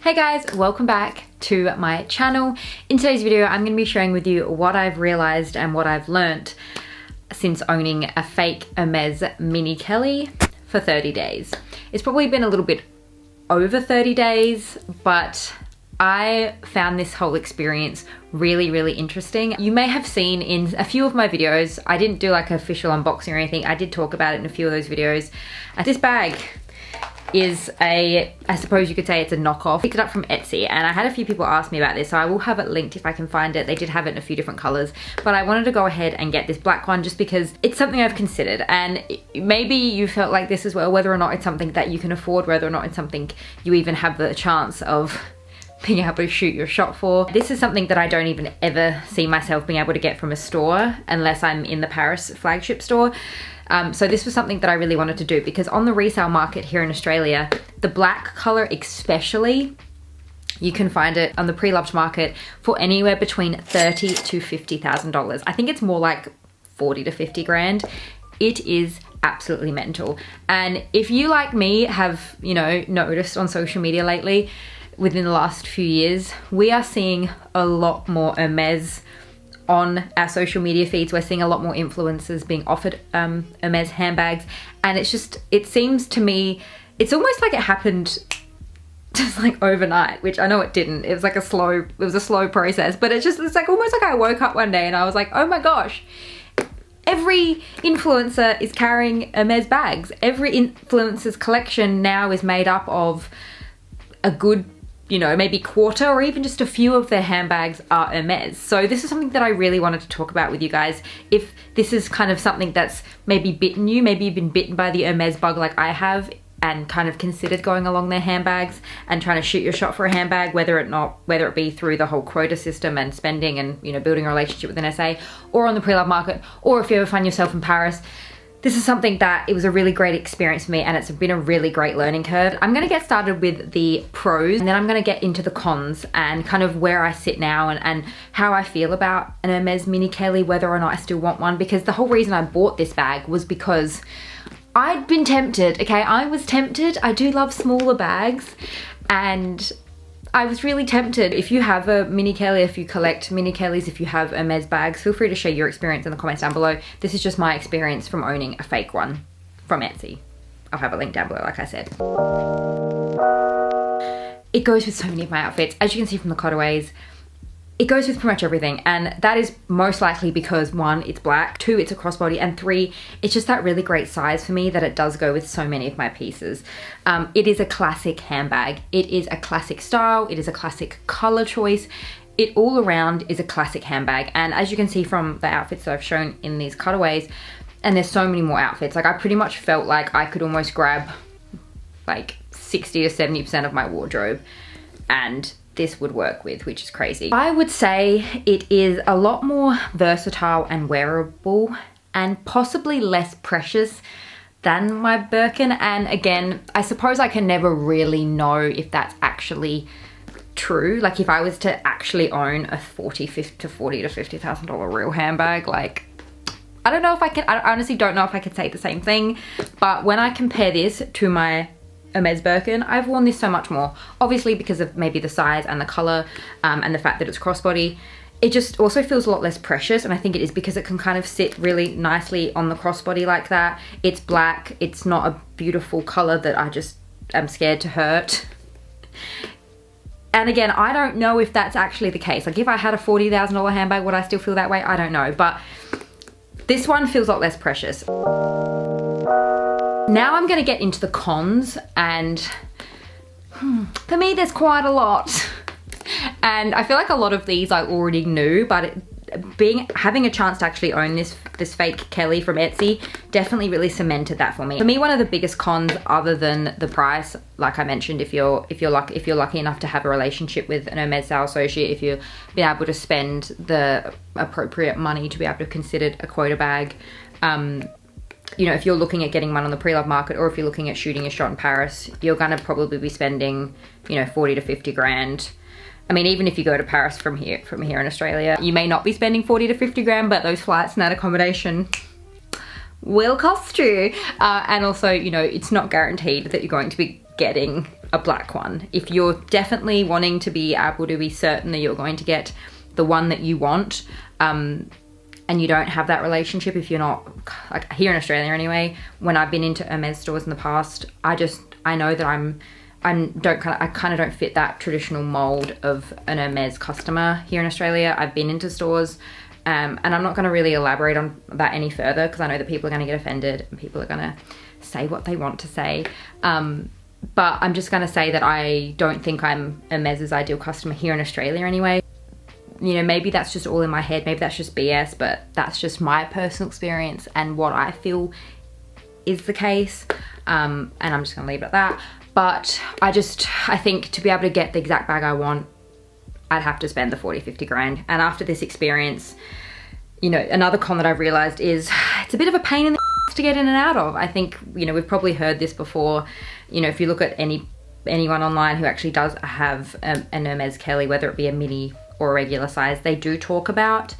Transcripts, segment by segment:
Hey guys, welcome back to my channel. In today's video, I'm going to be sharing with you what I've realized and what I've learnt since owning a fake Hermes Mini Kelly for 30 days. It's probably been a little bit over 30 days, but I found this whole experience really interesting. You may have seen in a few of my videos, I didn't do like an official unboxing or anything. I did talk about it in a few of those videos. This bag is I suppose you could say it's a knockoff. I picked it up from Etsy and I had a few people ask me about this, so I will have it linked if I can find it. They did have it in a few different colors, but I wanted to go ahead and get this black one just because it's something I've considered, and maybe you felt like this as well, whether or not it's something that you can afford, whether or not it's something you even have the chance of being able to shoot your shot for. This is something that I don't even ever see myself being able to get from a store unless I'm in the Paris flagship store. So this was something that I really wanted to do because on the resale market here in Australia, the black color especially, you can find it on the pre-loved market for anywhere between $30,000 to $50,000. I think it's more like 40 to 50 grand. It is absolutely mental. And if you, like me, have, you know, noticed on social media lately, within the last few years, we are seeing a lot more Hermes on our social media feeds. We're seeing a lot more influencers being offered Hermes handbags, and it's just, it seems to me, it's almost like it happened just like overnight, which I know it didn't. It was like a slow process, but it's like almost like I woke up one day and I was like, oh my gosh, every influencer is carrying Hermes bags. Every influencer's collection now is made up of a good, you know, maybe quarter or even just a few of their handbags are Hermes. So this is something that I really wanted to talk about with you guys. If this is kind of something that's maybe bitten you, maybe you've been bitten by the Hermes bug like I have and kind of considered going along their handbags and trying to shoot your shot for a handbag, whether it be through the whole quota system and spending and, you know, building a relationship with an SA, or on the pre-loved market, or if you ever find yourself in Paris. This is something that it was a really great experience for me, and it's been a really great learning curve. I'm gonna get started with the pros, and then I'm gonna get into the cons and kind of where I sit now and how I feel about an Hermes Mini Kelly, whether or not I still want one, because the whole reason I bought this bag was because I'd been tempted, okay? I was tempted. I do love smaller bags, and I was really tempted. If you have a Mini Kelly, if you collect Mini Kellys, if you have Hermes bags, feel free to share your experience in the comments down below. This is just my experience from owning a fake one from Etsy. I'll have a link down below, like I said. It goes with so many of my outfits. As you can see from the cutaways, it goes with pretty much everything, and that is most likely because 1, it's black, 2, it's a crossbody, and 3, it's just that really great size for me that it does go with so many of my pieces. It is a classic handbag. It is a classic style. It is a classic color choice. It all around is a classic handbag, and as you can see from the outfits that I've shown in these cutaways, and there's so many more outfits, like I pretty much felt like I could almost grab like 60 to 70% of my wardrobe and this would work with, which is crazy. I would say it is a lot more versatile and wearable and possibly less precious than my Birkin. And again, I suppose I can never really know if that's actually true. Like if I was to actually own a $40,000 to $50,000 real handbag, like I don't know if I can, I honestly don't know if I could say the same thing, but when I compare this to my Hermes Birkin, I've worn this so much more. Obviously because of maybe the size and the color and the fact that it's crossbody. It just also feels a lot less precious, and I think it is because it can kind of sit really nicely on the crossbody like that. It's black. It's not a beautiful color that I just am scared to hurt. And again, I don't know if that's actually the case. Like if I had a $40,000 handbag, would I still feel that way? I don't know, but this one feels a lot less precious. Now I'm gonna get into the cons, and for me there's quite a lot. And I feel like a lot of these I already knew, but having a chance to actually own this fake Kelly from Etsy definitely really cemented that for me. For me, one of the biggest cons, other than the price, like I mentioned, if you're lucky enough to have a relationship with an Hermes sales associate, if you've been able to spend the appropriate money to be able to consider a quota bag, you know, if you're looking at getting one on the pre-loved market, or if you're looking at shooting a shot in Paris, you're gonna probably be spending, you know, 40 to 50 grand. I mean, even if you go to Paris from here in Australia, you may not be spending 40 to 50 grand, but those flights and that accommodation will cost you. And also, you know, it's not guaranteed that you're going to be getting a black one. If you're definitely wanting to be able to be certain that you're going to get the one that you want, and you don't have that relationship, if you're not, like here in Australia anyway, when I've been into Hermes stores in the past, I know that I kind of don't fit that traditional mold of an Hermes customer here in Australia. I've been into stores, and I'm not going to really elaborate on that any further because I know that people are going to get offended and people are going to say what they want to say. But I'm just going to say that I don't think I'm Hermes's ideal customer here in Australia anyway. You know, maybe that's just all in my head, maybe that's just BS, but that's just my personal experience and what I feel is the case. And I'm just gonna leave it at that. But I think to be able to get the exact bag I want, I'd have to spend the 40, 50 grand. And after this experience, you know, another con that I've realized is it's a bit of a pain in the ass to get in and out of. I think, you know, we've probably heard this before. You know, if you look at anyone online who actually does have an Hermes Kelly, whether it be a mini or a regular size, they do talk about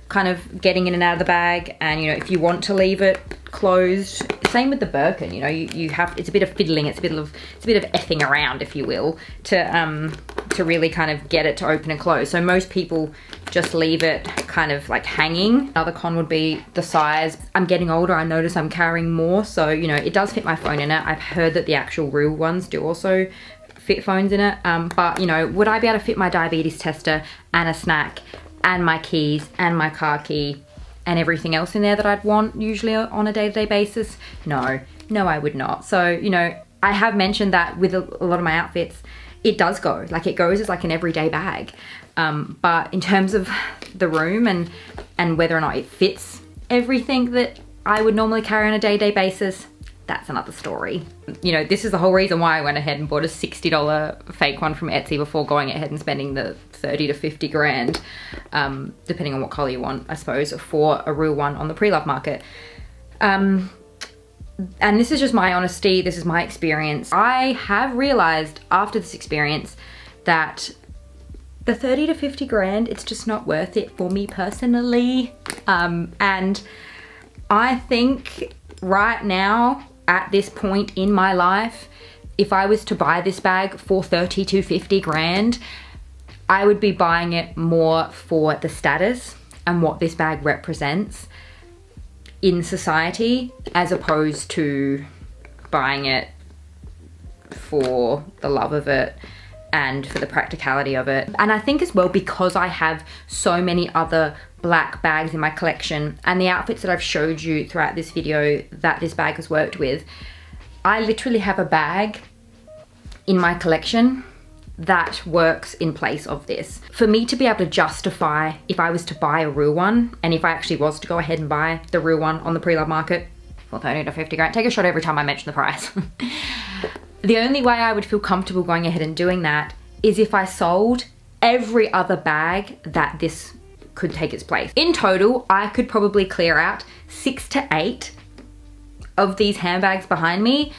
kind of getting in and out of the bag. And, you know, if you want to leave it closed, same with the Birkin, you know, you have, it's a bit of fiddling, it's a bit of effing around, if you will, to really kind of get it to open and close. So most people just leave it kind of like hanging. Another con would be the size. I'm getting older, I notice I'm carrying more, so, you know, it does fit my phone in it. I've heard that the actual real ones do also fit phones in it, but, you know, would I be able to fit my diabetes tester and a snack and my keys and my car key and everything else in there that I'd want usually on a day-to-day basis? No, I would not. So, you know, I have mentioned that with a lot of my outfits, it does go, like it goes as like an everyday bag. But in terms of the room and whether or not it fits everything that I would normally carry on a day-to-day basis, that's another story. You know, this is the whole reason why I went ahead and bought a $60 fake one from Etsy before going ahead and spending the 30 to 50 grand, depending on what color you want, I suppose, for a real one on the pre-love market. And this is just my honesty, this is my experience. I have realized after this experience that the 30 to 50 grand, it's just not worth it for me personally. And I think right now, at this point in my life, if I was to buy this bag for 30 to 50 grand, I would be buying it more for the status and what this bag represents in society, as opposed to buying it for the love of it and for the practicality of it. And I think as well, because I have so many other black bags in my collection and the outfits that I've showed you throughout this video that this bag has worked with, I literally have a bag in my collection that works in place of this. For me to be able to justify if I was to buy a real one, and if I actually was to go ahead and buy the real one on the pre-love market for 30 to 50 grand, take a shot every time I mention the price. The only way I would feel comfortable going ahead and doing that is if I sold every other bag that this could take its place. In total, I could probably clear out 6 to 8 of these handbags behind me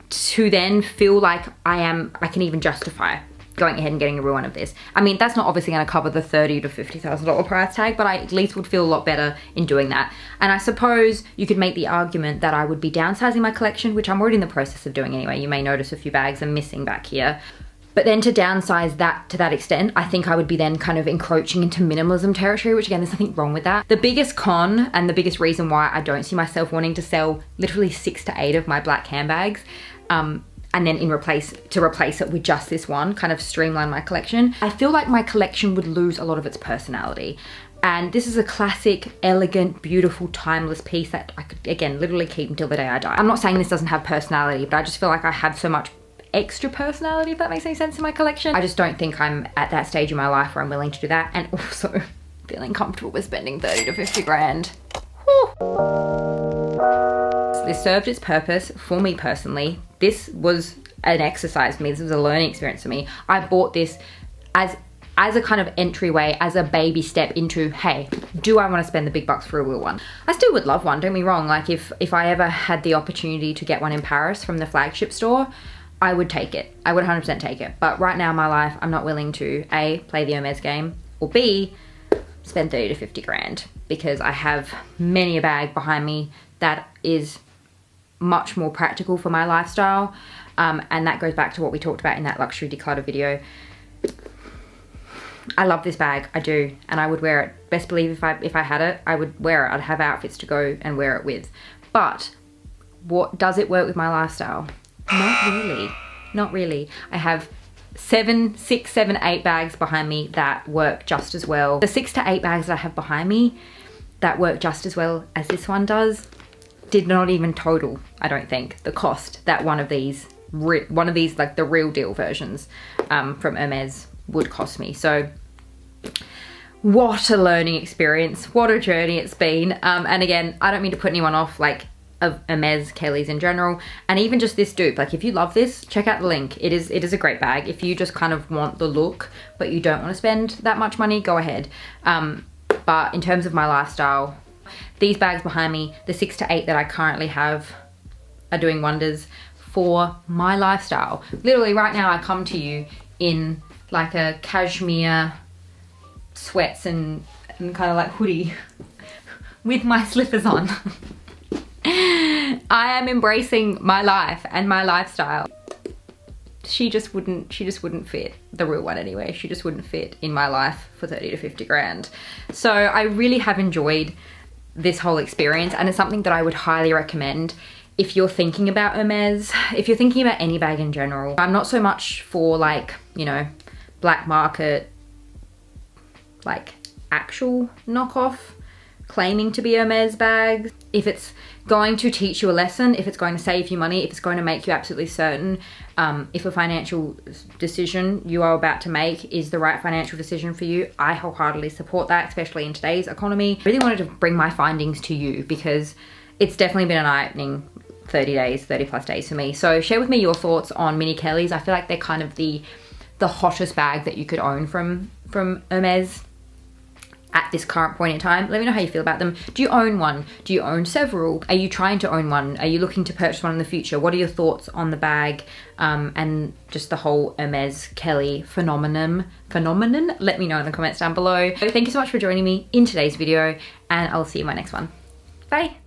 to then feel like I can even justify going ahead and getting a real one of this. I mean, that's not obviously going to cover the $30,000 to $50,000 price tag, but I at least would feel a lot better in doing that. And I suppose you could make the argument that I would be downsizing my collection, which I'm already in the process of doing anyway. You may notice a few bags are missing back here. But then to downsize that to that extent, I think I would be then kind of encroaching into minimalism territory, which again, there's nothing wrong with that. The biggest con and the biggest reason why I don't see myself wanting to sell literally 6 to 8 of my black handbags, and then to replace it with just this one, kind of streamline my collection. I feel like my collection would lose a lot of its personality. And this is a classic, elegant, beautiful, timeless piece that I could, again, literally keep until the day I die. I'm not saying this doesn't have personality, but I just feel like I have so much extra personality, if that makes any sense, in my collection. I just don't think I'm at that stage in my life where I'm willing to do that, and also feeling comfortable with spending 30 to 50 grand. This served its purpose for me personally. This was an exercise for me. This was a learning experience for me. I bought this as a kind of entryway, as a baby step into, hey, do I want to spend the big bucks for a real one? I still would love one, don't be wrong. Like if I ever had the opportunity to get one in Paris from the flagship store, I would take it. I would 100% take it. But right now in my life, I'm not willing to A, play the Hermes game, or B, spend 30 to 50 grand, because I have many a bag behind me that is much more practical for my lifestyle. And that goes back to what we talked about in that luxury declutter video. I love this bag, I do, and I would wear it. Best believe if I had it, I would wear it. I'd have outfits to go and wear it with. But what does it work with my lifestyle? Not really, not really. I have 6, 7, 8 bags behind me that work just as well. The 6 to 8 bags that I have behind me that work just as well as this one does did not even total, I don't think, the cost that one of these like the real deal versions from Hermes would cost me. So what a learning experience, what a journey it's been. And again, I don't mean to put anyone off like of Hermes Kellys in general, and even just this dupe. Like if you love this, check out the link. It is a great bag. If you just kind of want the look but you don't want to spend that much money, go ahead. But in terms of my lifestyle, these bags behind me, the 6 to 8 that I currently have, are doing wonders for my lifestyle. Literally right now I come to you in like a cashmere sweats and kind of like hoodie with my slippers on. I am embracing my life and my lifestyle. She just wouldn't fit, the real one anyway. She just wouldn't fit in my life for 30 to 50 grand. So I really have enjoyed this whole experience, and it's something that I would highly recommend if you're thinking about Hermes, if you're thinking about any bag in general. I'm not so much for like, you know, black market, like actual knockoff claiming to be Hermes bags. If it's going to teach you a lesson, if it's going to save you money, if it's going to make you absolutely certain if a financial decision you are about to make is the right financial decision for you, I wholeheartedly support that, especially in today's economy. I really wanted to bring my findings to you because it's definitely been an eye-opening 30 plus days for me. So share with me your thoughts on Mini Kellys. I feel like they're kind of the hottest bag that you could own from Hermes at this current point in time. Let me know how you feel about them. Do you own one? Do you own several? Are you trying to own one? Are you looking to purchase one in the future? What are your thoughts on the bag and just the whole Hermes Kelly phenomenon? Let me know in the comments down below. So thank you so much for joining me in today's video, and I'll see you in my next one. Bye.